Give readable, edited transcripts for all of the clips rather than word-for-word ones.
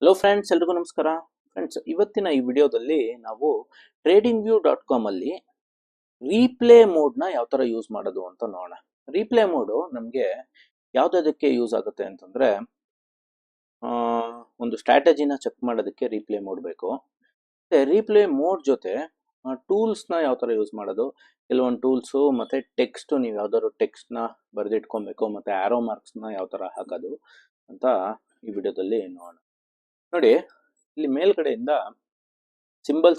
Hello friends, ಎಲ್ರಿಗೂ ನಮಸ್ಕಾರ. Friends, ಇವತ್ತಿನ ಈ ವಿಡಿಯೋದಲ್ಲಿ ನಾವು TradingView.com ಅಲ್ಲಿ ರೀಪ್ಲೇ ಮೋಡ್ನ ಯಾವ ಥರ ಯೂಸ್ ಮಾಡೋದು ಅಂತ ನೋಡೋಣ. ರೀಪ್ಲೇ ಮೋಡು ನಮಗೆ ಯಾವುದಕ್ಕೆ ಯೂಸ್ ಆಗುತ್ತೆ ಅಂತಂದರೆ, ಒಂದು ಸ್ಟ್ರಾಟಜಿನ ಚೆಕ್ ಮಾಡೋದಕ್ಕೆ ರೀಪ್ಲೇ ಮೋಡ್ ಬೇಕು. ಮತ್ತು ರೀಪ್ಲೇ ಮೋಡ್ ಜೊತೆ ಟೂಲ್ಸ್ನ ಯಾವ ಥರ ಯೂಸ್ ಮಾಡೋದು, ಕೆಲವೊಂದು ಟೂಲ್ಸು ಮತ್ತು ಟೆಕ್ಸ್ಟು, ನೀವು ಯಾವ್ದಾದ್ರು ಟೆಕ್ಸ್ಟ್ನ ಬರೆದಿಟ್ಕೊಬೇಕು, ಮತ್ತು ಆ್ಯರೋ ಮಾರ್ಕ್ಸ್ನ ಯಾವ ಥರ ಹಾಕೋದು ಅಂತ ಈ ವಿಡಿಯೋದಲ್ಲಿ ನೋಡೋಣ. ನೋಡಿ, ಇಲ್ಲಿ ಮೇಲ್ಗಡೆಯಿಂದ ಸಿಂಬಲ್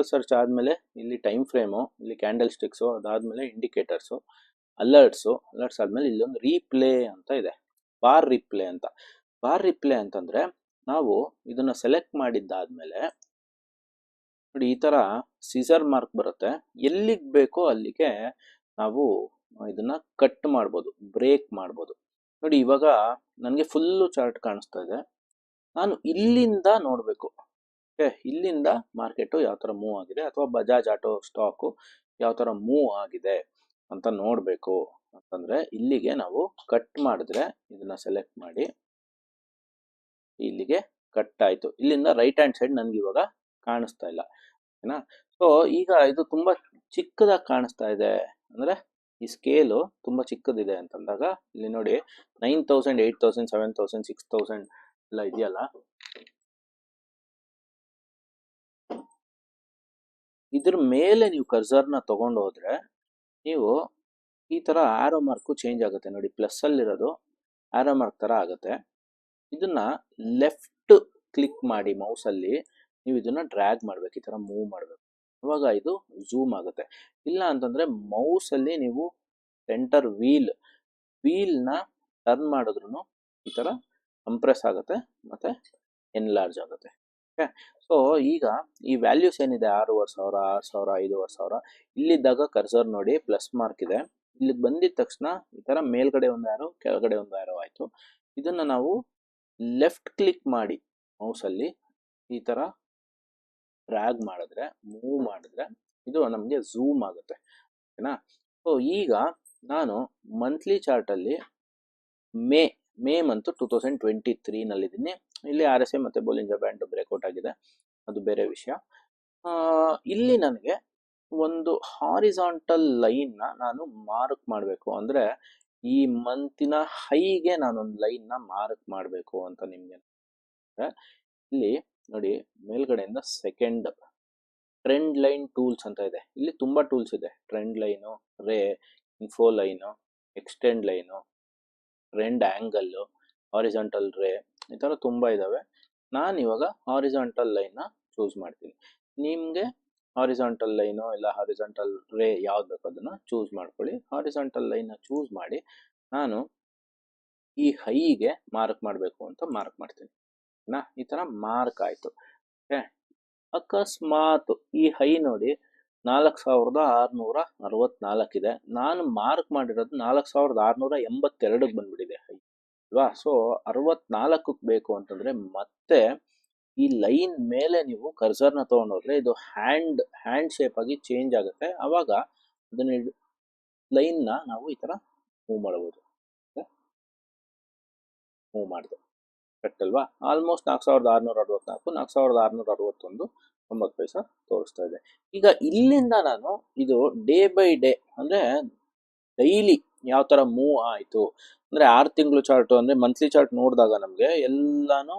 ಸರ್ಚ್ ಆದಮೇಲೆ ಇಲ್ಲಿ ಟೈಮ್ ಫ್ರೇಮು, ಇಲ್ಲಿ ಕ್ಯಾಂಡಲ್ ಸ್ಟಿಕ್ಸು, ಅದಾದಮೇಲೆ ಇಂಡಿಕೇಟರ್ಸು, ಅಲರ್ಟ್ಸ್ ಆದಮೇಲೆ ಇಲ್ಲೊಂದು ರೀಪ್ಲೇ ಅಂತ ಇದೆ, ಬಾರ್ ರಿಪ್ಲೇ ಅಂತಂದರೆ ನಾವು ಇದನ್ನು ಸೆಲೆಕ್ಟ್ ಮಾಡಿದ್ದಾದಮೇಲೆ ನೋಡಿ ಈ ಥರ ಸಿಸರ್ ಮಾರ್ಕ್ ಬರುತ್ತೆ. ಎಲ್ಲಿಗೆ ಬೇಕೋ ಅಲ್ಲಿಗೆ ನಾವು ಇದನ್ನು ಕಟ್ ಮಾಡ್ಬೋದು, ಬ್ರೇಕ್ ಮಾಡ್ಬೋದು. ನೋಡಿ, ಇವಾಗ ನನಗೆ ಫುಲ್ಲು ಚಾರ್ಟ್ ಕಾಣಿಸ್ತಾ ಇದೆ. ನಾನು ಇಲ್ಲಿಂದ ನೋಡಬೇಕು, ಇಲ್ಲಿಂದ ಮಾರ್ಕೆಟು ಯಾವ ಥರ ಮೂವ್ ಆಗಿದೆ, ಅಥವಾ ಬಜಾಜ್ ಆಟೋ ಸ್ಟಾಕು ಯಾವ ಥರ ಮೂವ್ ಆಗಿದೆ ಅಂತ ನೋಡಬೇಕು ಅಂತಂದರೆ ಇಲ್ಲಿಗೆ ನಾವು ಕಟ್ ಮಾಡಿದ್ರೆ, ಇದನ್ನು ಸೆಲೆಕ್ಟ್ ಮಾಡಿ ಇಲ್ಲಿಗೆ ಕಟ್ ಆಯಿತು. ಇಲ್ಲಿಂದ ರೈಟ್ ಹ್ಯಾಂಡ್ ಸೈಡ್ ನನಗೆ ಇವಾಗ ಕಾಣಿಸ್ತಾ ಇಲ್ಲ, ಓಕೆನಾ. ಸೊ ಈಗ ಇದು ತುಂಬ ಚಿಕ್ಕದಾಗಿ ಕಾಣಿಸ್ತಾ ಇದೆ, ಅಂದರೆ ಈ ಸ್ಕೇಲು ತುಂಬ ಚಿಕ್ಕದಿದೆ ಅಂತಂದಾಗ ಇಲ್ಲಿ ನೋಡಿ 9,000, 8,000, 7,000, 6,000 ಎಲ್ಲ ಇದೆಯಲ್ಲ, ಇದ್ರ ಮೇಲೆ ನೀವು ಕರ್ಸರ್ನ ತಗೊಂಡು ಹೋದ್ರೆ ನೀವು ಈ ಥರ ಆರೋ ಮಾರ್ಕು ಚೇಂಜ್ ಆಗುತ್ತೆ. ನೋಡಿ, ಪ್ಲಸ್ಸಲ್ಲಿರೋದು ಆರೋ ಮಾರ್ಕ್ ಥರ ಆಗುತ್ತೆ. ಇದನ್ನ ಲೆಫ್ಟ್ ಕ್ಲಿಕ್ ಮಾಡಿ ಮೌಸಲ್ಲಿ ನೀವು ಇದನ್ನ ಡ್ರ್ಯಾಗ್ ಮಾಡಬೇಕು, ಈ ಥರ ಮೂವ್ ಮಾಡಬೇಕು, ಅವಾಗ ಇದು ಝೂಮ್ ಆಗುತ್ತೆ. ಇಲ್ಲ ಅಂತಂದರೆ ಮೌಸಲ್ಲಿ ನೀವು ಸೆಂಟರ್ ವೀಲ್ನ ಟರ್ನ್ ಮಾಡಿದ್ರೂ ಈ ಥರ ಕಂಪ್ರೆಸ್ ಆಗುತ್ತೆ ಮತ್ತು ಎನ್ಲಾರ್ಜ್ ಆಗುತ್ತೆ. ಓಕೆ, ಸೊ ಈಗ ಈ ವ್ಯಾಲ್ಯೂಸ್ ಏನಿದೆ 6,500, 6,000, 5,500 ಇಲ್ಲಿದ್ದಾಗ ಕರ್ಸರ್ ನೋಡಿ ಪ್ಲಸ್ ಮಾರ್ಕ್ ಇದೆ. ಇಲ್ಲಿಗೆ ಬಂದಿದ ತಕ್ಷಣ ಈ ಥರ ಮೇಲ್ಗಡೆ ಒಂದು ಆ್ಯರೋ, ಕೆಳಗಡೆ ಒಂದು ಆ್ಯರೋ ಆಯಿತು. ಇದನ್ನು ನಾವು ಲೆಫ್ಟ್ ಕ್ಲಿಕ್ ಮಾಡಿ ಮೌಸಲ್ಲಿ ಈ ಥರ ಡ್ರ್ಯಾಗ್ ಮಾಡಿದ್ರೆ, ಮೂವ್ ಮಾಡಿದ್ರೆ ಇದು ನಮಗೆ ಝೂಮ್ ಆಗುತ್ತೆ, ಓಕೆನಾ. ಸೊ ಈಗ ನಾನು ಮಂತ್ಲಿ ಚಾರ್ಟಲ್ಲಿ ಮೇ ಮಂತು 2023ನಲ್ಲಿದ್ದೀನಿ. ಇಲ್ಲಿ RSI ಮತ್ತು ಬೋಲಿಂಜರ್ ಬ್ಯಾಂಡ್ ಬ್ರೇಕ್ಔಟ್ ಆಗಿದೆ, ಅದು ಬೇರೆ ವಿಷಯ. ಇಲ್ಲಿ ನನಗೆ ಒಂದು ಹಾರಿಸಾಂಟಲ್ ಲೈನ್ನ ನಾನು ಮಾರ್ಕ್ ಮಾಡಬೇಕು, ಅಂದರೆ ಈ ಮಂತಿನ ಹೈಗೆ ನಾನೊಂದು ಲೈನ್ನ ಮಾರ್ಕ್ ಮಾಡಬೇಕು ಅಂತ ನಿಮಗೆ ಇಲ್ಲಿ ನೋಡಿ, ಮೇಲ್ಗಡೆಯಿಂದ ಸೆಕೆಂಡ್ ಟ್ರೆಂಡ್ ಲೈನ್ ಟೂಲ್ಸ್ ಅಂತ ಇದೆ. ಇಲ್ಲಿ ತುಂಬ ಟೂಲ್ಸ್ ಇದೆ, ಟ್ರೆಂಡ್ ಲೈನು, ರೇ, info line, extend line, trend angle, horizontal ರೇ, ಈ ಥರ ತುಂಬ ಇದ್ದಾವೆ. ನಾನು ಇವಾಗ ಹಾರಿಸಾಂಟಲ್ ಲೈನ್ನ ಚೂಸ್ ಮಾಡ್ತೀನಿ. ನಿಮಗೆ ಹಾರಿಸಾಂಟಲ್ ಲೈನು ಇಲ್ಲ ಹಾರಿಸಾಂಟಲ್ ರೇ ಯಾವ್ದು ಬೇಕೋ ಅದನ್ನು ಚೂಸ್ ಮಾಡ್ಕೊಳ್ಳಿ. ಹಾರಿಸಾಂಟಲ್ ಲೈನ್ನ ಚೂಸ್ ಮಾಡಿ ನಾನು ಈ ಹೈಗೆ ಮಾರ್ಕ್ ಮಾಡಬೇಕು ಅಂತ ಮಾರ್ಕ್ ಮಾಡ್ತೀನಿ. ಈ ಥರ ಮಾರ್ಕ್ ಆಯಿತು. ಓಕೆ, ಅಕಸ್ಮಾತ್ ಈ ಹೈ ನೋಡಿ 4,664 ಇದೆ, ನಾನು ಮಾರ್ಕ್ ಮಾಡಿರೋದು 4,682ಕ್ಕೆ ಬಂದ್ಬಿಟ್ಟಿದೆ ಹೈ ಅಲ್ವಾ. ಸೊ 64ಕ್ಕೆ ಬೇಕು ಅಂತಂದರೆ ಮತ್ತೆ ಈ ಲೈನ್ ಮೇಲೆ ನೀವು ಕರ್ಸರ್ನ ತೊಗೊಂಡೋದ್ರೆ ಇದು ಹ್ಯಾಂಡ್ ಶೇಪ್ ಆಗಿ ಚೇಂಜ್ ಆಗುತ್ತೆ. ಆವಾಗ ಅದನ್ನ ಲೈನ್ನ ನಾವು ಈ ಥರ ಮೂವ್ ಮಾಡ್ಬೋದು. ಮೂವ್ ಮಾಡಿದೆ ಕರೆಕ್ಟ್ ಅಲ್ವಾ. ಆಲ್ಮೋಸ್ಟ್ 4,664, 4,661, 90 ಪೈಸೆ ತೋರಿಸ್ತಾ ಇದೆ. ಈಗ ಇಲ್ಲಿಂದ ನಾನು ಇದು ಡೇ ಬೈ ಡೇ, ಅಂದರೆ ಡೈಲಿ ಯಾವ ಥರ ಮೂವ್ ಆಯಿತು, ಅಂದರೆ 6 ತಿಂಗಳು ಚಾರ್ಟು, ಅಂದರೆ ಮಂತ್ಲಿ ಚಾರ್ಟ್ ನೋಡಿದಾಗ ನಮಗೆ ಎಲ್ಲಾನು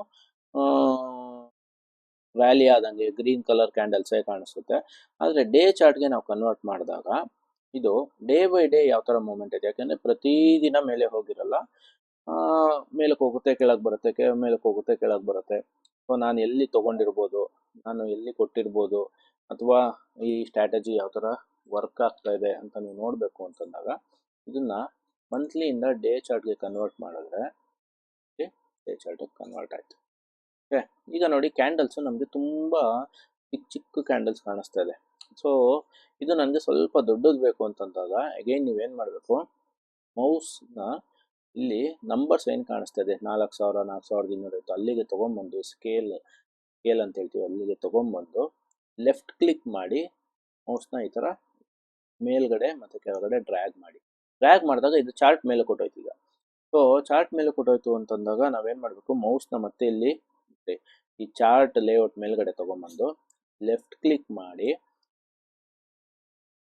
ವ್ಯಾಲಿ ಆದಂಗೆ ಗ್ರೀನ್ ಕಲರ್ ಕ್ಯಾಂಡಲ್ಸೇ ಕಾಣಿಸುತ್ತೆ. ಆದರೆ ಡೇ ಚಾರ್ಟ್ಗೆ ನಾವು ಕನ್ವರ್ಟ್ ಮಾಡಿದಾಗ ಇದು ಡೇ ಬೈ ಡೇ ಯಾವ ಥರ ಮೂವ್ಮೆಂಟ್ ಇದೆ, ಯಾಕೆಂದರೆ ಪ್ರತಿದಿನ ಮೇಲೆ ಹೋಗಿರಲ್ಲ, ಮೇಲಕ್ಕೆ ಹೋಗುತ್ತೆ, ಕೆಳಗೆ ಬರುತ್ತೆ, ಮೇಲಕ್ಕೆ ಹೋಗುತ್ತೆ, ಕೆಳಗೆ ಬರುತ್ತೆ. ಸೊ ನಾನು ಎಲ್ಲಿ ತೊಗೊಂಡಿರ್ಬೋದು, ನಾನು ಎಲ್ಲಿ ಕೊಟ್ಟಿರ್ಬೋದು, ಅಥವಾ ಈ ಸ್ಟ್ರಾಟಜಿ ಯಾವ ಥರ ವರ್ಕ್ ಆಗ್ತಾ ಇದೆ ಅಂತ ನೀವು ನೋಡಬೇಕು ಅಂತಂದಾಗ ಇದನ್ನು ಮಂತ್ಲಿಯಿಂದ ಡೇ ಚಾರ್ಟ್ಗೆ ಕನ್ವರ್ಟ್ ಮಾಡಿದ್ರೆ ಡೇ ಚಾರ್ಟಿಗೆ ಕನ್ವರ್ಟ್ ಆಯಿತು. ಓಕೆ, ಈಗ ನೋಡಿ ಕ್ಯಾಂಡಲ್ಸು ನಮಗೆ ತುಂಬ ಚಿಕ್ಕ ಕ್ಯಾಂಡಲ್ಸ್ ಕಾಣಿಸ್ತಾ ಇದೆ. ಸೊ ಇದು ನನಗೆ ಸ್ವಲ್ಪ ದೊಡ್ಡದು ಬೇಕು ಅಂತಂದಾಗ ಅಗೈನ್ ನೀವೇನು ಮಾಡಬೇಕು, ಮೌಸ್ನ ಇಲ್ಲಿ ನಂಬರ್ಸ್ ಏನು ಕಾಣಿಸ್ತಾ ಇದೆ 4,000, 4,250 ಅಲ್ಲಿಗೆ ತೊಗೊಂಬಂದು ಸ್ಕೇಲ್ ಅಂತ ಹೇಳ್ತೀವಿ, ಅಲ್ಲಿಗೆ ತೊಗೊಂಬಂದು ಲೆಫ್ಟ್ ಕ್ಲಿಕ್ ಮಾಡಿ ಮೌಸ್ನ ಈ ಥರ ಮೇಲ್ಗಡೆ ಮತ್ತು ಕೆಳಗಡೆ ಡ್ರ್ಯಾಗ್ ಮಾಡಿದಾಗ ಇದು ಚಾರ್ಟ್ ಮೇಲೆ ಕೊಟ್ಟೋಯ್ತು. ಈಗ ಸೊ ಚಾರ್ಟ್ ಮೇಲೆ ಕೊಟ್ಟೋಯ್ತು ಅಂತಂದಾಗ ನಾವೇನು ಮಾಡಬೇಕು, ಮೌಸ್ನ ಮತ್ತೆ ಇಲ್ಲಿ ಈ ಚಾರ್ಟ್ ಲೇಔಟ್ ಮೇಲ್ಗಡೆ ತಗೊಂಬಂದು ಲೆಫ್ಟ್ ಕ್ಲಿಕ್ ಮಾಡಿ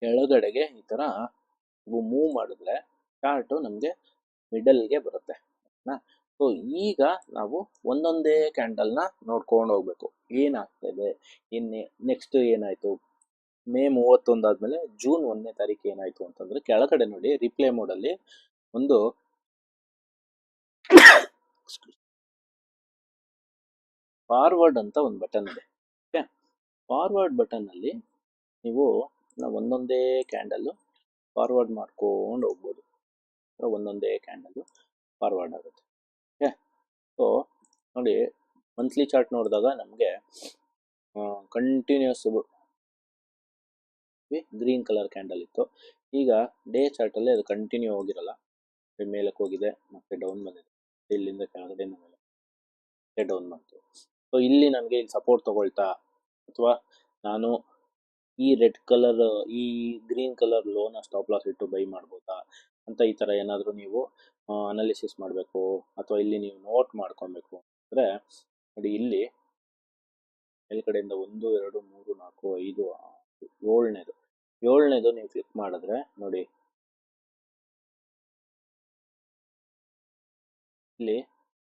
ಕೆಳಗಡೆಗೆ ಈ ಥರ ಮೂವ್ ಮಾಡಿದ್ರೆ ಚಾರ್ಟು ನಮಗೆ ಮಿಡಲ್ಗೆ ಬರುತ್ತೆ. ಸೊ ಈಗ ನಾವು ಒಂದೊಂದೇ ಕ್ಯಾಂಡಲ್ನ ನೋಡ್ಕೊಂಡು ಹೋಗ್ಬೇಕು, ಏನಾಗ್ತದೆ ನೆಕ್ಸ್ಟ್ ಏನಾಯ್ತು. ಮೇ 31 ಆದ್ಮೇಲೆ ಜೂನ್ 1ನೇ ತಾರೀಕು ಏನಾಯ್ತು ಅಂತಂದ್ರೆ ಕೆಳಗಡೆ ನೋಡಿ ರಿಪ್ಲೇ ಮೋಡಲ್ಲಿ ಒಂದು ಫಾರ್ವರ್ಡ್ ಅಂತ ಒಂದು ಬಟನ್ ಇದೆ. ಓಕೆ, ಫಾರ್ವರ್ಡ್ ಬಟನ್ ಅಲ್ಲಿ ನೀವು ಒಂದೊಂದೇ ಕ್ಯಾಂಡಲ್ ಫಾರ್ವರ್ಡ್ ಮಾಡ್ಕೊಂಡು ಹೋಗ್ಬೋದು. ಒಂದೊಂದೇ ಕ್ಯಾಂಡಲ್ ಫಾರ್ವರ್ಡ್ ಆಗುತ್ತೆ. ಓಕೆ, ಸೊ ನೋಡಿ ಮಂತ್ಲಿ ಚಾರ್ಟ್ ನೋಡಿದಾಗ ನಮಗೆ ಕಂಟಿನ್ಯೂಸ್ ಗ್ರೀನ್ ಕಲರ್ ಕ್ಯಾಂಡಲ್ ಇತ್ತು. ಈಗ ಡೇ ಚಾರ್ಟಲ್ಲಿ ಅದು ಕಂಟಿನ್ಯೂ ಹೋಗಿರಲ್ಲ, ಮೇಲಕ್ಕೆ ಹೋಗಿದೆ ಮತ್ತೆ ಡೌನ್ ಬಂದಿದೆ, ಇಲ್ಲಿಂದ ಕೆಳಗಡೆ ಮೇಲೆ ಡೌನ್ ಬಂತು. ಸೊ ಇಲ್ಲಿ ನನಗೆ ಇಲ್ಲಿ ಸಪೋರ್ಟ್ ತಗೊಳ್ತಾ ಅಥವಾ ನಾನು ಈ ರೆಡ್ ಕಲರ್ ಈ ಗ್ರೀನ್ ಕಲರ್ ಲೋನ ಸ್ಟಾಪ್ ಲಾಸ್ ಇಟ್ಟು ಬೈ ಮಾಡ್ಬೋದಾ ಅಂತ ಈ ಥರ ಏನಾದರೂ ನೀವು ಅನಾಲಿಸಿಸ್ ಮಾಡಬೇಕು ಅಥವಾ ಇಲ್ಲಿ ನೀವು ನೋಟ್ ಮಾಡ್ಕೊಬೇಕು ಅಂದರೆ ನೋಡಿ, ಇಲ್ಲಿ ಮೇಲ್ಗಡೆಯಿಂದ 1 2 3 4 5 6 ಏಳನೇದು ನೀವು ಕ್ಲಿಕ್ ಮಾಡಿದ್ರೆ ನೋಡಿ ಇಲ್ಲಿ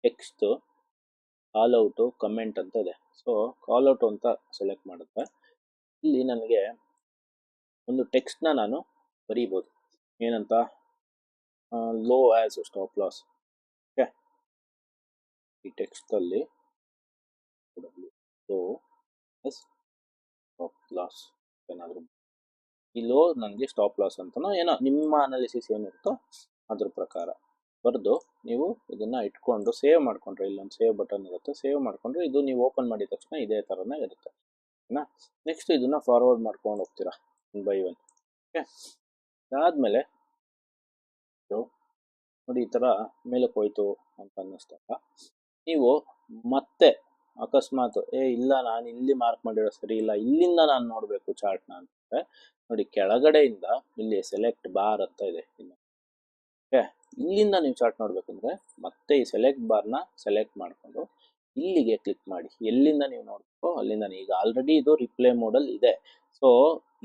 ಟೆಕ್ಸ್ಟ್ ಕಾಲ್ ಔಟು ಕಮೆಂಟ್ ಅಂತ ಇದೆ. ಸೊ ಕಾಲ್ ಔಟ್ ಅಂತ ಸೆಲೆಕ್ಟ್ ಮಾಡಿದ್ರೆ ಇಲ್ಲಿ ನನಗೆ ಒಂದು ಟೆಕ್ಸ್ಟ್ನ ನಾನು ಬರೀಬೋದು. ಏನಂತ, low as stop loss. Okay, ಈ ಟೆಕ್ಸ್ಟಲ್ಲಿ ಲೋ ಆ್ಯಸ್ ಸ್ಟಾಪ್ ಲಾಸ್ ಏನಾದರೂ ಈ ಲೋ ನನಗೆ ಸ್ಟಾಪ್ ಲಾಸ್ ಅಂತನೋ ಏನೋ ನಿಮ್ಮ ಅನಾಲಿಸಿಸ್ ಏನಿರುತ್ತೋ ಅದ್ರ ಪ್ರಕಾರ ಬರೆದು ನೀವು ಇದನ್ನು ಇಟ್ಕೊಂಡು ಸೇವ್ ಮಾಡಿಕೊಂಡ್ರೆ ಇಲ್ಲೊಂದು ಸೇವ್ ಬಟನ್ ಇರುತ್ತೆ, ಸೇವ್ ಮಾಡಿಕೊಂಡ್ರೆ ಇದು ನೀವು ಓಪನ್ ಮಾಡಿದ ತಕ್ಷಣ ಇದೇ ಥರನೇ ಇರುತ್ತೆ. ಓಕೆನಾ. ನೆಕ್ಸ್ಟ್ ಇದನ್ನು ಫಾರ್ವರ್ಡ್ ಮಾಡ್ಕೊಂಡು ಹೋಗ್ತೀರಾ 1 by 1. ಓಕೆ, ಅದಾದಮೇಲೆ ನೋಡಿ ಈ ಥರ ಮೇಲಕ್ಕೆ ಹೋಯ್ತು ಅಂತ ಅನ್ನಿಸ್ದಾಗ ನೀವು ಮತ್ತೆ ಅಕಸ್ಮಾತ್ ಇಲ್ಲ ನಾನು ಇಲ್ಲಿ ಮಾರ್ಕ್ ಮಾಡಿರೋ ಸರಿ ಇಲ್ಲ, ಇಲ್ಲಿಂದ ನಾನು ನೋಡಬೇಕು ಚಾರ್ಟ್ನ ಅಂತಂದರೆ ನೋಡಿ ಕೆಳಗಡೆಯಿಂದ ಇಲ್ಲಿ ಸೆಲೆಕ್ಟ್ ಬಾರ್ ಅಂತ ಇದೆ. ಓಕೆ, ಇಲ್ಲಿಂದ ನೀವು ಚಾರ್ಟ್ ನೋಡ್ಬೇಕಂದ್ರೆ ಮತ್ತೆ ಈ ಸೆಲೆಕ್ಟ್ ಬಾರ್ನ ಸೆಲೆಕ್ಟ್ ಮಾಡಿಕೊಂಡು ಇಲ್ಲಿಗೆ ಕ್ಲಿಕ್ ಮಾಡಿ. ಎಲ್ಲಿಂದ ನೀವು ನೋಡಬೇಕು ಅಲ್ಲಿಂದ. ಈಗ ಆಲ್ರೆಡಿ ಇದು ರಿಪ್ಲೇ ಮೋಡಲ್ ಇದೆ. ಸೊ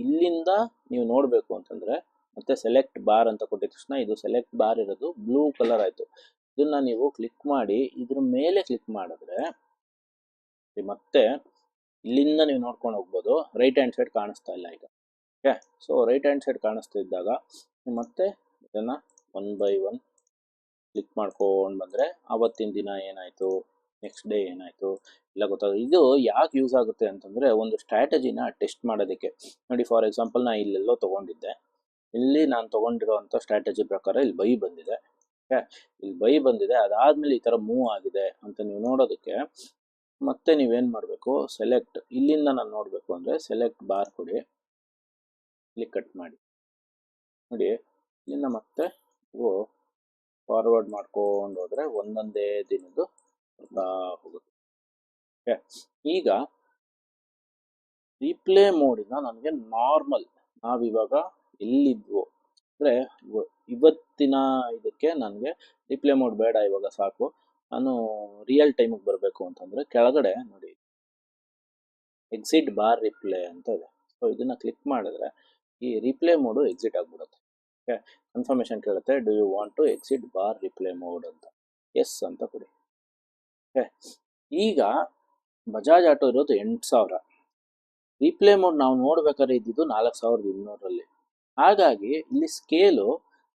ಇಲ್ಲಿಂದ ನೀವು ನೋಡಬೇಕು ಅಂತಂದರೆ ಮತ್ತೆ ಸೆಲೆಕ್ಟ್ ಬಾರ್ ಅಂತ ಕೊಟ್ಟಿದ ತಕ್ಷಣ ಇದು ಸೆಲೆಕ್ಟ್ ಬಾರ್ ಇರೋದು ಬ್ಲೂ ಕಲರ್ ಆಯಿತು. ಇದನ್ನು ನೀವು ಕ್ಲಿಕ್ ಮಾಡಿ ಇದ್ರ ಮೇಲೆ ಕ್ಲಿಕ್ ಮಾಡಿದ್ರೆ ಮತ್ತೆ ಇಲ್ಲಿಂದ ನೀವು ನೋಡ್ಕೊಂಡು ಹೋಗ್ಬೋದು. ರೈಟ್ ಹ್ಯಾಂಡ್ ಸೈಡ್ ಕಾಣಿಸ್ತಾ ಇಲ್ಲ ಈಗ. Okay, so right hand side ಕಾಣಿಸ್ತಾ ಇದ್ದಾಗ ಮತ್ತೆ ಇದನ್ನು 1 by 1 ಕ್ಲಿಕ್ ಮಾಡ್ಕೊಂಡು ಬಂದರೆ ಆವತ್ತಿನ ದಿನ ಏನಾಯಿತು, ನೆಕ್ಸ್ಟ್ ಡೇ ಏನಾಯಿತು ಎಲ್ಲ ಗೊತ್ತಾಗುತ್ತೆ. ಇದು ಯಾಕೆ ಯೂಸ್ ಆಗುತ್ತೆ ಅಂತಂದರೆ ಒಂದು ಸ್ಟ್ರಾಟಜಿನ ಟೆಸ್ಟ್ ಮಾಡೋದಕ್ಕೆ. ನೋಡಿ ಫಾರ್ ಎಕ್ಸಾಂಪಲ್ ನಾನು ಇಲ್ಲೆಲ್ಲೋ ತೊಗೊಂಡಿದ್ದೆ, ಇಲ್ಲಿ ನಾನು ತೊಗೊಂಡಿರೋವಂಥ ಸ್ಟ್ರಾಟಜಿ ಪ್ರಕಾರ ಇಲ್ಲಿ ಬೈ ಬಂದಿದೆ. ಓಕೆ, ಇಲ್ಲಿ ಬೈ ಬಂದಿದೆ, ಅದಾದಮೇಲೆ ಈ ಥರ ಮೂವ್ ಆಗಿದೆ ಅಂತ ನೀವು ನೋಡೋದಕ್ಕೆ ಮತ್ತೆ ನೀವೇನು ಮಾಡಬೇಕು, ಸೆಲೆಕ್ಟ್ ಇಲ್ಲಿಂದ ನಾನು ನೋಡಬೇಕು ಅಂದರೆ ಸೆಲೆಕ್ಟ್ ಬಾರ್ ಕೊಡಿ, ಇಲ್ಲಿ ಕಟ್ ಮಾಡಿ. ನೋಡಿ ಇಲ್ಲಿಂದ ಮತ್ತೆ ನೀವು ಫಾರ್ವರ್ಡ್ ಮಾಡ್ಕೊಂಡು ಹೋದರೆ ಒಂದೊಂದೇ ದಿನದ್ದು ಹೋಗುತ್ತೆ. ಓಕೆ, ಈಗ ರಿಪ್ಲೇ ಮೋಡಿನ ನನಗೆ ನಾರ್ಮಲ್ ನಾವಿವಾಗ ಎಲ್ಲಿದ್ವು ಅಂದರೆ ಇವತ್ತಿನ ಇದಕ್ಕೆ ನನಗೆ ರಿಪ್ಲೇ ಮೋಡ್ ಬೇಡ, ಇವಾಗ ಸಾಕು, ನಾನು ರಿಯಲ್ ಟೈಮಿಗೆ ಬರಬೇಕು ಅಂತಂದರೆ ಕೆಳಗಡೆ ನೋಡಿ ಎಕ್ಸಿಟ್ ಬಾರ್ ರಿಪ್ಲೇ ಅಂತ ಇದೆ. ಸೊ ಇದನ್ನು ಕ್ಲಿಕ್ ಮಾಡಿದ್ರೆ ಈ ರಿಪ್ಲೇ ಮೋಡು ಎಕ್ಸಿಟ್ ಆಗಿಬಿಡುತ್ತೆ. ಓಕೆ, ಕನ್ಫರ್ಮೇಷನ್ ಕೇಳುತ್ತೆ, do you want to exit bar replay mode ಅಂತ. ಎಸ್ ಅಂತ ಕೊಡಿ. ಓಕೆ, ಈಗ ಬಜಾಜ್ ಆಟೋ ಇರೋದು 8,000, ರಿಪ್ಲೇ ಮೋಡ್ ನಾವು ನೋಡ್ಬೇಕಾದ್ರೆ ಇದ್ದಿದ್ದು 4,200ರಲ್ಲಿ. ಹಾಗಾಗಿ ಇಲ್ಲಿ ಸ್ಕೇಲು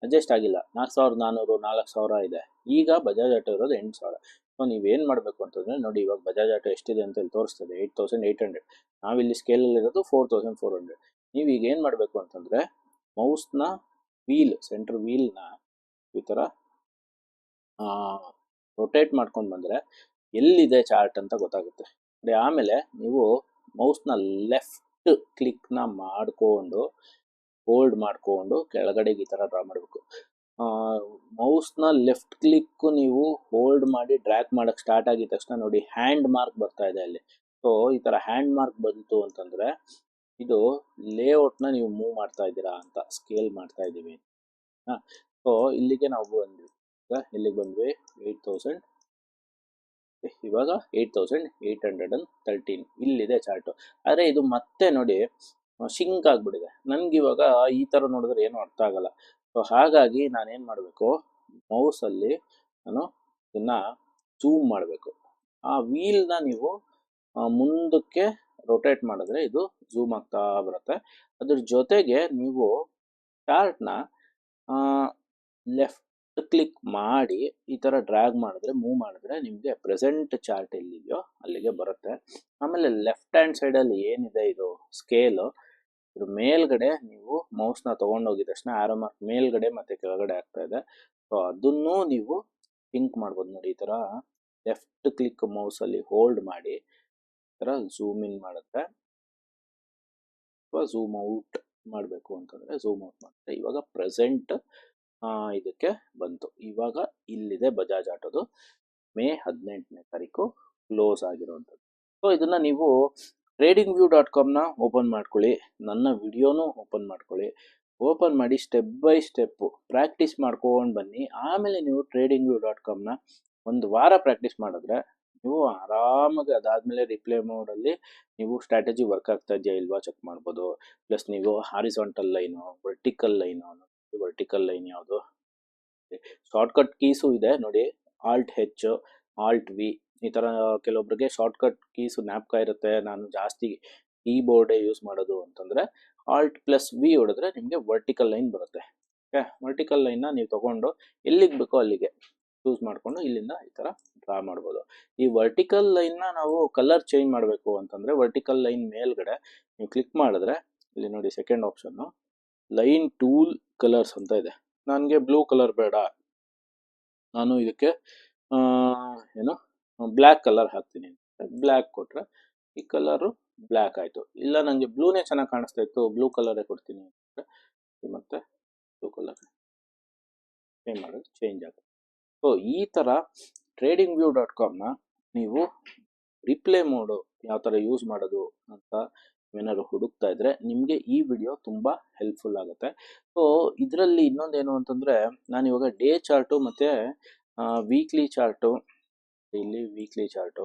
ಅಡ್ಜಸ್ಟ್ ಆಗಿಲ್ಲ, 4,400 4,000 ಇದೆ. ಈಗ ಬಜಾಜ್ ಆಟೋ ಇರೋದು 8,000. ಸೊ ನೀವೇನು ಮಾಡಬೇಕು ಅಂತಂದರೆ ನೋಡಿ, ಇವಾಗ ಬಜಾಜ್ ಆಟೋ ಎಷ್ಟಿದೆ ಅಂತ ಇಲ್ಲಿ ತೋರಿಸ್ತದೆ 8,800. ನಾವಿಲ್ಲಿ ಸ್ಕೇಲಲ್ಲಿರೋದು 4,400. ನೀವು ಈಗ ಏನು ಮಾಡಬೇಕು ಅಂತಂದರೆ ಮೌಸ್ನ ವೀಲ್ ಸೆಂಟ್ರ್ ವೀಲ್ನ ಈ ಥರ ರೊಟೇಟ್ ಮಾಡ್ಕೊಂಡು ಬಂದರೆ ಎಲ್ಲಿದೆ ಚಾರ್ಟ್ ಅಂತ ಗೊತ್ತಾಗುತ್ತೆ. ಆಮೇಲೆ ನೀವು ಮೌಸ್ನ ಲೆಫ್ಟ್ ಕ್ಲಿಕ್ನ ಮಾಡಿಕೊಂಡು ಹೋಲ್ಡ್ ಮಾಡಿಕೊಂಡು ಕೆಳಗಡೆಗೆ ಈ ಥರ ಡ್ರಾ ಮಾಡಬೇಕು. ಮೌಸ್ನ ಲೆಫ್ಟ್ ಕ್ಲಿಕ್ಕು ನೀವು ಹೋಲ್ಡ್ ಮಾಡಿ ಡ್ರ್ಯಾಗ್ ಮಾಡೋಕ್ಕೆ ಸ್ಟಾರ್ಟ್ ಆಗಿದ ತಕ್ಷಣ ನೋಡಿ ಹ್ಯಾಂಡ್ ಮಾರ್ಕ್ ಬರ್ತಾ ಇದೆ ಅಲ್ಲಿ. ಸೊ ಈ ಥರ ಹ್ಯಾಂಡ್ ಮಾರ್ಕ್ ಬಂತು ಅಂತಂದರೆ ಇದು ಲೇಔಟ್ನ ನೀವು ಮೂವ್ ಮಾಡ್ತಾ ಇದ್ದೀರಾ ಅಂತ, ಸ್ಕೇಲ್ ಮಾಡ್ತಾ ಇದ್ದೀವಿ. ಹಾಂ, ಸೊ ಇಲ್ಲಿಗೆ ನಾವು ಬಂದ್ವಿ. ಇಲ್ಲಿಗೆ ಬಂದ್ವಿ 8,000 ಇವಾಗ 8813 ಇಲ್ಲಿದೆ ಚಾರ್ಟು. ಆದರೆ ಇದು ಮತ್ತೆ ನೋಡಿ ಶಿಂಕ್ ಆಗಿಬಿಟ್ಟಿದೆ. ನನಗೆ ಇವಾಗ ಈ ಥರ ನೋಡಿದ್ರೆ ಏನೂ ಅರ್ಥ ಆಗಲ್ಲ. ಸೊ ಹಾಗಾಗಿ ನಾನೇನು ಮಾಡಬೇಕು, ಮೌಸಲ್ಲಿ ನಾನು ಇದನ್ನು ಜೂಮ್ ಮಾಡಬೇಕು. ಆ ವೀಲ್ನ ನೀವು ಮುಂದಕ್ಕೆ ರೊಟೇಟ್ ಮಾಡಿದ್ರೆ ಇದು ಝೂಮ್ ಆಗ್ತಾ ಬರುತ್ತೆ. ಅದ್ರ ಜೊತೆಗೆ ನೀವು ಚಾರ್ಟ್ನ ಲೆಫ್ಟ್ ಕ್ಲಿಕ್ ಮಾಡಿ ಈ ಥರ ಡ್ರ್ಯಾಗ್ ಮಾಡಿದ್ರೆ, ಮೂವ್ ಮಾಡಿದ್ರೆ ನಿಮಗೆ ಪ್ರೆಸೆಂಟ್ ಚಾರ್ಟ್ ಎಲ್ಲಿದೆಯೋ ಅಲ್ಲಿಗೆ ಬರುತ್ತೆ. ಆಮೇಲೆ ಲೆಫ್ಟ್ ಹ್ಯಾಂಡ್ ಸೈಡಲ್ಲಿ ಏನಿದೆ ಇದು ಸ್ಕೇಲು, ಇದ್ರ ಮೇಲ್ಗಡೆ ನೀವು ಮೌಸ್ನ ತೊಗೊಂಡೋಗಿದ ತಕ್ಷಣ ಆರೋ ಮಾರ್ಕ್ ಮೇಲ್ಗಡೆ ಮತ್ತು ಕೆಳಗಡೆ ಆಗ್ತಾ ಇದೆ. ಸೊ ಅದನ್ನು ನೀವು ಥಿಂಕ್ ಮಾಡ್ಬೋದು ನೋಡಿ. ಈ ಥರ ಲೆಫ್ಟ್ ಕ್ಲಿಕ್ ಮೌಸಲ್ಲಿ ಹೋಲ್ಡ್ ಮಾಡಿ ಈ ಥರ ಝೂಮ್ ಇನ್ ಮಾಡಿದ್ರೆ ಅಥವಾ ಝೂಮ್ ಔಟ್ ಮಾಡಬೇಕು ಅಂತಂದರೆ ಝೂಮ್ ಔಟ್ ಮಾಡಿದ್ರೆ ಇವಾಗ ಪ್ರೆಸೆಂಟ್ ಇದಕ್ಕೆ ಬಂತು. ಇವಾಗ ಇಲ್ಲಿದೆ ಬಜಾಜ್ ಆಟೋದು ಮೇ 18ನೇ ತಾರೀಕು ಕ್ಲೋಸ್ ಆಗಿರುವಂಥದ್ದು. ಸೊ ಇದನ್ನು ನೀವು tradingview.comನ ಓಪನ್ ಮಾಡ್ಕೊಳ್ಳಿ, ನನ್ನ ವಿಡಿಯೋನೂ ಓಪನ್ ಮಾಡ್ಕೊಳ್ಳಿ. ಓಪನ್ ಮಾಡಿ ಸ್ಟೆಪ್ ಬೈ ಸ್ಟೆಪ್ಪು ಪ್ರಾಕ್ಟೀಸ್ ಮಾಡ್ಕೊಂಡು ಬನ್ನಿ. ಆಮೇಲೆ ನೀವು tradingview.comನ ಒಂದು ವಾರ ಪ್ರಾಕ್ಟೀಸ್ ಮಾಡಿದ್ರೆ ನೀವು ಆರಾಮಾಗಿ ಅದಾದಮೇಲೆ ರಿಪ್ಲೇ ಮೋಡಲ್ಲಿ ನೀವು ಸ್ಟ್ರಾಟಜಿ ವರ್ಕ್ ಆಗ್ತಾ ಇದೆಯಾ ಇಲ್ವಾ ಚೆಕ್ ಮಾಡ್ಬೋದು. ಪ್ಲಸ್ ನೀವು horizontal line, vertical line, vertical line ಯಾವುದು, ಶಾರ್ಟ್ಕಟ್ ಕೀಸು ಇದೆ ನೋಡಿ. ಆಲ್ಟ್ ಹೆಚ್, ಆಲ್ಟ್ ವಿ, ಈ ಥರ ಕೆಲವೊಬ್ಬರಿಗೆ ಶಾರ್ಟ್ಕಟ್ ಕೀಸು ಜ್ಞಾಪಕ ಇರುತ್ತೆ. ನಾನು ಜಾಸ್ತಿ ಕೀಬೋರ್ಡೇ ಯೂಸ್ ಮಾಡೋದು ಅಂತಂದರೆ ಆಲ್ಟ್ ಪ್ಲಸ್ ವಿ ಹೊಡೆದ್ರೆ ನಿಮಗೆ ವರ್ಟಿಕಲ್ ಲೈನ್ ಬರುತ್ತೆ. ಓಕೆ, ವರ್ಟಿಕಲ್ ಲೈನ್ನ ನೀವು ತೊಗೊಂಡು ಎಲ್ಲಿಗೆ ಬೇಕೋ ಅಲ್ಲಿಗೆ ಚೂಸ್ ಮಾಡಿಕೊಂಡು ಇಲ್ಲಿಂದ ಈ ಥರ ಡ್ರಾ ಮಾಡ್ಬೋದು. ಈ ವರ್ಟಿಕಲ್ ಲೈನ್ನ ನಾವು ಕಲರ್ ಚೇಂಜ್ ಮಾಡಬೇಕು ಅಂತಂದರೆ ವರ್ಟಿಕಲ್ ಲೈನ್ ಮೇಲ್ಗಡೆ ನೀವು ಕ್ಲಿಕ್ ಮಾಡಿದ್ರೆ ಇಲ್ಲಿ ನೋಡಿ second option line tool colours ಅಂತ ಇದೆ. ನನಗೆ ಬ್ಲೂ ಕಲರ್ ಬೇಡ, ನಾನು ಇದಕ್ಕೆ ಏನು ಬ್ಲ್ಯಾಕ್ ಕಲರ್ ಹಾಕ್ತೀನಿ. ಬ್ಲ್ಯಾಕ್ ಕೊಟ್ಟರೆ ಈ ಕಲರು ಬ್ಲ್ಯಾಕ್ ಆಯಿತು. ಇಲ್ಲ ನನಗೆ ಬ್ಲೂನೇ ಚೆನ್ನಾಗಿ ಕಾಣಿಸ್ತಾ ಇತ್ತು, ಬ್ಲೂ ಕಲರೇ ಕೊಡ್ತೀನಿ ಅಂದರೆ ಮತ್ತೆ ಬ್ಲೂ ಕಲರ್ ಚೇಂಜ್ ಮಾಡೋದು ಚೇಂಜ್ ಆಗುತ್ತೆ. ಸೊ ಈ ಥರ tradingview.comನ ನೀವು ರಿಪ್ಲೇ ಮೋಡು ಯಾವ ಥರ ಯೂಸ್ ಮಾಡೋದು ಅಂತ ಏನಾದ್ರು ಹುಡುಕ್ತಾ ಇದ್ರೆ ನಿಮಗೆ ಈ ವಿಡಿಯೋ ತುಂಬ ಹೆಲ್ಪ್ಫುಲ್ ಆಗುತ್ತೆ. ಸೊ ಇದರಲ್ಲಿ ಇನ್ನೊಂದೇನು ಅಂತಂದರೆ ನಾನು ಇವಾಗ ಡೇ ಚಾರ್ಟು ಮತ್ತು ವೀಕ್ಲಿ ಚಾರ್ಟು, ಇಲ್ಲಿ ವೀಕ್ಲಿ ಚಾರ್ಟು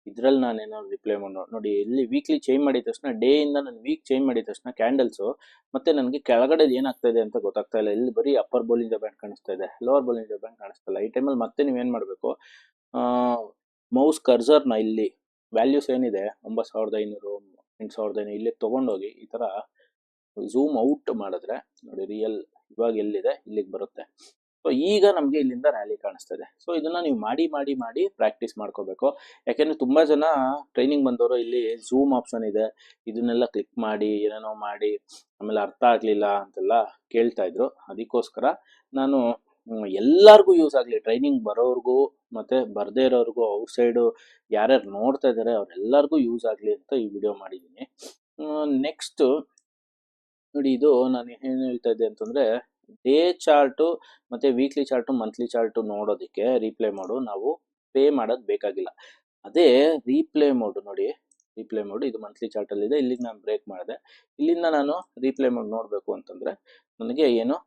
ಇದರಲ್ಲಿ ನಾನೇನಾದ್ರು ರಿಪ್ಲೇ ಮಾಡೋ ನೋಡಿ. ಇಲ್ಲಿ ವೀಕ್ಲಿ ಚೇಂಜ್ ಮಾಡಿದ ತಕ್ಷಣ ಡೇಯಿಂದ ನಾನು ವೀಕ್ ಚೇಂಜ್ ಮಾಡಿದ ತಕ್ಷಣ ಕ್ಯಾಂಡಲ್ಸು ಮತ್ತು ನನಗೆ ಕೆಳಗಡೆ ಏನಾಗ್ತಾ ಇದೆ ಅಂತ ಗೊತ್ತಾಗ್ತಾ ಇಲ್ಲ. ಇಲ್ಲಿ ಬರೀ ಅಪ್ಪರ್ ಬೋಲಿಂಜರ್ ಬ್ಯಾಂಡ್ ಕಾಣಿಸ್ತಾ ಇದೆ, ಲೋವರ್ ಬೋಲಿಂಜರ್ ಬ್ಯಾಂಡ್ ಕಾಣಿಸ್ತಾ ಇಲ್ಲ. ಈ ಟೈಮಲ್ಲಿ ಮತ್ತೆ ನೀವೇನು ಮಾಡಬೇಕು, ಮೌಸ್ ಕರ್ಸರ್ನ ಇಲ್ಲಿ ವ್ಯಾಲ್ಯೂಸ್ ಏನಿದೆ 9500, 8500 ಇಲ್ಲಿಗೆ ತೊಗೊಂಡೋಗಿ ಈ ಥರ ಝೂಮ್ ಔಟ್ ಮಾಡಿದ್ರೆ ನೋಡಿ ರಿಯಲ್ ಇವಾಗ ಎಲ್ಲಿದೆ ಇಲ್ಲಿಗೆ ಬರುತ್ತೆ. ಸೊ ಈಗ ನಮಗೆ ಇಲ್ಲಿಂದ ರ್ಯಾಲಿ ಕಾಣಿಸ್ತಾ ಇದೆ. ಸೊ ಇದನ್ನು ನೀವು ಮಾಡಿ ಮಾಡಿ ಮಾಡಿ ಪ್ರಾಕ್ಟೀಸ್ ಮಾಡ್ಕೋಬೇಕು. ಯಾಕೆಂದರೆ ತುಂಬ ಜನ ಟ್ರೈನಿಂಗ್ ಬಂದವರು ಇಲ್ಲಿ ಝೂಮ್ ಆಪ್ಷನ್ ಇದೆ ಇದನ್ನೆಲ್ಲ ಕ್ಲಿಕ್ ಮಾಡಿ ಏನೇನೋ ಮಾಡಿ ಆಮೇಲೆ ಅರ್ಥ ಆಗಲಿಲ್ಲ ಅಂತೆಲ್ಲ ಕೇಳ್ತಾ ಇದ್ರು. ಅದಕ್ಕೋಸ್ಕರ ನಾನು ಎಲ್ಲರಿಗೂ ಯೂಸ್ ಆಗಲಿ, ಟ್ರೈನಿಂಗ್ ಬರೋರ್ಗೂ ಮತ್ತು ಬರದೇ ಇರೋರ್ಗೂ ಔಟ್ಸೈಡು ಯಾರ್ಯಾರು ನೋಡ್ತಾ ಇದ್ದಾರೆ ಅವರೆಲ್ಲರಿಗೂ ಯೂಸ್ ಆಗಲಿ ಅಂತ ಈ ವಿಡಿಯೋ ಮಾಡಿದ್ದೀನಿ. ನೆಕ್ಸ್ಟು ನೋಡಿ, ಇದು ನಾನು ಏನು ಹೇಳ್ತಾ ಇದ್ದೆ ಅಂತಂದರೆ ಡೇ ಚಾರ್ಟು ಮತ್ತು ವೀಕ್ಲಿ ಚಾರ್ಟು ಮಂತ್ಲಿ ಚಾರ್ಟು ನೋಡೋದಕ್ಕೆ ರೀಪ್ಲೇ ಮೋಡು ನಾವು ಪೇ ಮಾಡೋದು ಬೇಕಾಗಿಲ್ಲ. ಅದೇ ರೀಪ್ಲೇ ಮೋಡು ನೋಡಿ, ರೀಪ್ಲೇ ಮೋಡು ಇದು ಮಂತ್ಲಿ ಚಾರ್ಟಲ್ಲಿದೆ. ಇಲ್ಲಿಗೆ ನಾನು ಬ್ರೇಕ್ ಮಾಡಿದೆ. ಇಲ್ಲಿಂದ ನಾನು ರೀಪ್ಲೇ ಮೋಡ್ ನೋಡಬೇಕು ಅಂತಂದರೆ ನನಗೆ ಏನು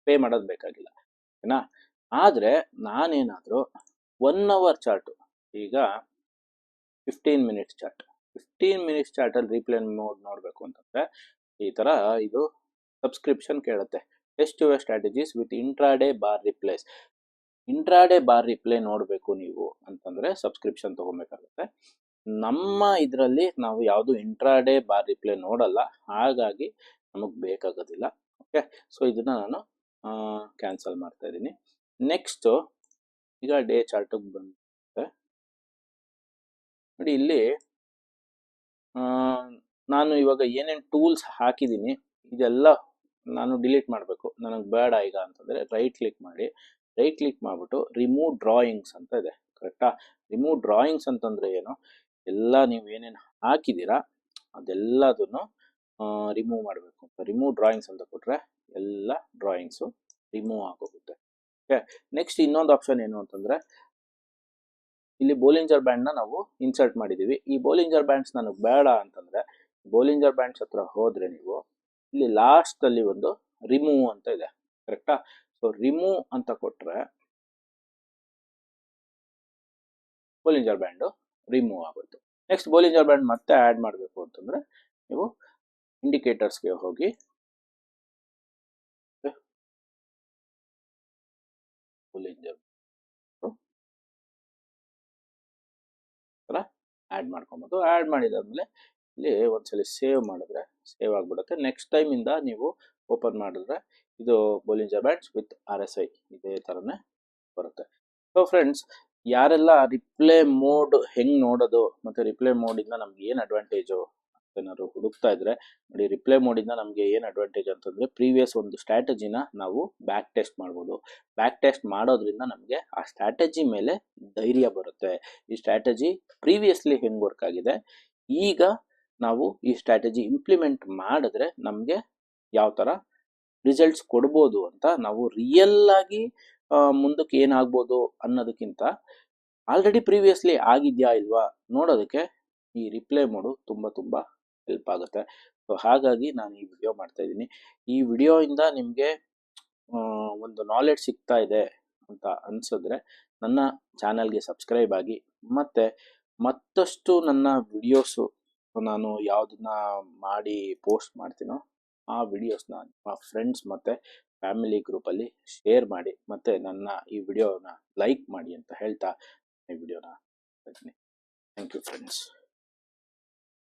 ಪೇ ಮಾಡೋದು ಬೇಕಾಗಿಲ್ಲ, ಓಕೆನಾ. ಆದರೆ ನಾನೇನಾದರೂ 1 ಅವರ್ ಚಾರ್ಟು, ಈಗ 15 ಮಿನಿಟ್ಸ್ ಚಾರ್ಟ್, 15 ಮಿನಿಟ್ಸ್ ಚಾರ್ಟಲ್ಲಿ ರೀಪ್ಲೇ ಮೋಡ್ ನೋಡಬೇಕು ಅಂತಂದರೆ ಈ ಥರ ಇದು ಸಬ್ಸ್ಕ್ರಿಪ್ಷನ್ ಕೇಳುತ್ತೆ. Test your strategies with intraday bar replays. Intraday bar replay ನೋಡಬೇಕು ನೀವು ಅಂತಂದರೆ ಸಬ್ಸ್ಕ್ರಿಪ್ಷನ್ ತೊಗೊಬೇಕಾಗುತ್ತೆ. ನಮ್ಮ ಇದರಲ್ಲಿ ನಾವು ಯಾವುದು ಇಂಟ್ರಾಡೇ ಬಾರ್ ರಿಪ್ಲೇ ನೋಡಲ್ಲ, ಹಾಗಾಗಿ ನಮಗೆ ಬೇಕಾಗೋದಿಲ್ಲ. ಓಕೆ, ಸೊ ಇದನ್ನು ನಾನು ಕ್ಯಾನ್ಸಲ್ ಮಾಡ್ತಾ ಇದ್ದೀನಿ. ನೆಕ್ಸ್ಟು ಈಗ ಡೇ ಚಾರ್ಟಿಗೆ ಬಂದರೆ ನೋಡಿ, ಇಲ್ಲಿ ನಾನು ಇವಾಗ ಏನೇನು ಟೂಲ್ಸ್ ಹಾಕಿದ್ದೀನಿ ಇದೆಲ್ಲ ನಾನು ಡಿಲೀಟ್ ಮಾಡಬೇಕು. ನನಗೆ ಬೇಡ ಈಗ ಅಂತಂದರೆ ರೈಟ್ ಕ್ಲಿಕ್ ಮಾಡಿ, ರೈಟ್ ಕ್ಲಿಕ್ ಮಾಡಿಬಿಟ್ಟು ರಿಮೂವ್ ಡ್ರಾಯಿಂಗ್ಸ್ ಅಂತ ಇದೆ, ಕರೆಕ್ಟಾ. ರಿಮೂವ್ ಡ್ರಾಯಿಂಗ್ಸ್ ಅಂತಂದರೆ ಏನು, ಎಲ್ಲ ನೀವು ಏನೇನು ಹಾಕಿದ್ದೀರಾ ಅದೆಲ್ಲದನ್ನು ರಿಮೂವ್ ಮಾಡಬೇಕು ಅಂತ ರಿಮೂವ್ ಡ್ರಾಯಿಂಗ್ಸ್ ಅಂತ ಕೊಟ್ಟರೆ ಎಲ್ಲ ಡ್ರಾಯಿಂಗ್ಸು ರಿಮೂವ್ ಆಗೋಗುತ್ತೆ. ಓಕೆ, ನೆಕ್ಸ್ಟ್ ಇನ್ನೊಂದು ಆಪ್ಷನ್ ಏನು ಅಂತಂದರೆ ಇಲ್ಲಿ ಬೋಲಿಂಜರ್ ಬ್ಯಾಂಡ್ನ ನಾವು ಇನ್ಸರ್ಟ್ ಮಾಡಿದ್ದೀವಿ. ಈ ಬೋಲಿಂಜರ್ ಬ್ಯಾಂಡ್ಸ್ ನನಗೆ ಬೇಡ ಅಂತಂದರೆ ಬೋಲಿಂಜರ್ ಬ್ಯಾಂಡ್ಸ್ ಹತ್ರ ಹೋದರೆ ನೀವು ಇಲ್ಲಿ ಲಾಸ್ಟಲ್ಲಿ ಒಂದು ರಿಮೂವ್ ಅಂತ ಇದೆ, ಕರೆಕ್ಟಾ. ಸೊ ರಿಮೂವ್ ಅಂತ ಕೊಟ್ಟರೆ ಬೋಲಿಂಜರ್ ಬ್ಯಾಂಡು ರಿಮೂವ್ ಆಗೋಯ್ತು. ನೆಕ್ಸ್ಟ್ ಬೋಲಿಂಜರ್ ಬ್ಯಾಂಡ್ ಮತ್ತೆ ಆ್ಯಡ್ ಮಾಡಬೇಕು ಅಂತಂದರೆ ನೀವು ಇಂಡಿಕೇಟರ್ಸ್ಗೆ ಹೋಗಿ ಬೋಲಿಂಜರ್ ಆ್ಯಡ್ ಮಾಡ್ಕೊಬೋದು. ಆ್ಯಡ್ ಮಾಡಿದಾದ್ಮೇಲೆ ಇಲ್ಲಿ ಒಂದ್ಸಲಿ ಸೇವ್ ಮಾಡಿದ್ರೆ ಸೇವ್ ಆಗಿಬಿಡುತ್ತೆ. ನೆಕ್ಸ್ಟ್ ಟೈಮಿಂದ ನೀವು ಓಪನ್ ಮಾಡಿದ್ರೆ ಇದು ಬೋಲಿಂಜರ್ ಬ್ಯಾಂಡ್ಸ್ ವಿತ್ RSI ಇದೇ ಥರನೇ ಬರುತ್ತೆ. ಸೊ ಫ್ರೆಂಡ್ಸ್, ಯಾರೆಲ್ಲ ರಿಪ್ಲೇ ಮೋಡ್ ಹೆಂಗೆ ನೋಡೋದು ಮತ್ತು ರಿಪ್ಲೇ ಮೋಡಿಂದ ನಮ್ಗೆ ಏನು ಅಡ್ವಾಂಟೇಜು ಏನಾದ್ರು ಹುಡುಕ್ತಾ ಇದ್ರೆ ನೋಡಿ, ರಿಪ್ಲೇ ಮೋಡಿಂದ ನಮಗೆ ಏನು ಅಡ್ವಾಂಟೇಜ್ ಅಂತಂದರೆ ಪ್ರೀವಿಯಸ್ ಒಂದು ಸ್ಟ್ರಾಟಜಿನ ನಾವು ಬ್ಯಾಕ್ ಟೆಸ್ಟ್ ಮಾಡ್ಬೋದು. ಬ್ಯಾಕ್ ಟೆಸ್ಟ್ ಮಾಡೋದ್ರಿಂದ ನಮಗೆ ಆ ಸ್ಟ್ರಾಟಜಿ ಮೇಲೆ ಧೈರ್ಯ ಬರುತ್ತೆ. ಈ ಸ್ಟ್ರಾಟಜಿ ಪ್ರೀವಿಯಸ್ಲಿ ಹೆಂಗೆ ವರ್ಕ್ ಆಗಿದೆ, ಈಗ ನಾವು ಈ ಸ್ಟ್ರಾಟಜಿ ಇಂಪ್ಲಿಮೆಂಟ್ ಮಾಡಿದ್ರೆ ನಮಗೆ ಯಾವ ಥರ ರಿಸಲ್ಟ್ಸ್ ಕೊಡ್ಬೋದು ಅಂತ ನಾವು ರಿಯಲ್ ಆಗಿ ಮುಂದಕ್ಕೆ ಏನಾಗ್ಬೋದು ಅನ್ನೋದಕ್ಕಿಂತ ಆಲ್ರೆಡಿ ಪ್ರೀವಿಯಸ್ಲಿ ಆಗಿದೆಯಾ ಇಲ್ವಾ ನೋಡೋದಕ್ಕೆ ಈ ರಿಪ್ಲೇ ಮೋಡು ತುಂಬ ಹೆಲ್ಪ್ ಆಗುತ್ತೆ. ಸೊ ಹಾಗಾಗಿ ನಾನು ಈ ವಿಡಿಯೋ ಮಾಡ್ತಾ ಇದ್ದೀನಿ. ಈ ವಿಡಿಯೋಯಿಂದ ನಿಮಗೆ ಒಂದು ನಾಲೆಡ್ಜ್ ಸಿಗ್ತಾ ಇದೆ ಅಂತ ಅನಿಸಿದ್ರೆ ನನ್ನ ಚಾನಲ್ಗೆ ಸಬ್ಸ್ಕ್ರೈಬ್ ಆಗಿ, ಮತ್ತು ಮತ್ತಷ್ಟು ನನ್ನ ವಿಡಿಯೋಸು ನಾನು ಯಾವುದನ್ನ ಮಾಡಿ ಪೋಸ್ಟ್ ಮಾಡ್ತೀನೋ ಆ ವಿಡಿಯೋಸ್ನ ನಿಮ್ಮ ಫ್ರೆಂಡ್ಸ್ ಮತ್ತು ಫ್ಯಾಮಿಲಿ ಗ್ರೂಪಲ್ಲಿ ಶೇರ್ ಮಾಡಿ, ಮತ್ತು ನನ್ನ ಈ ವಿಡಿಯೋನ ಲೈಕ್ ಮಾಡಿ ಅಂತ ಹೇಳ್ತಾ ಈ ವಿಡಿಯೋನ ಹೇಳ್ತೀನಿ. Thank you friends.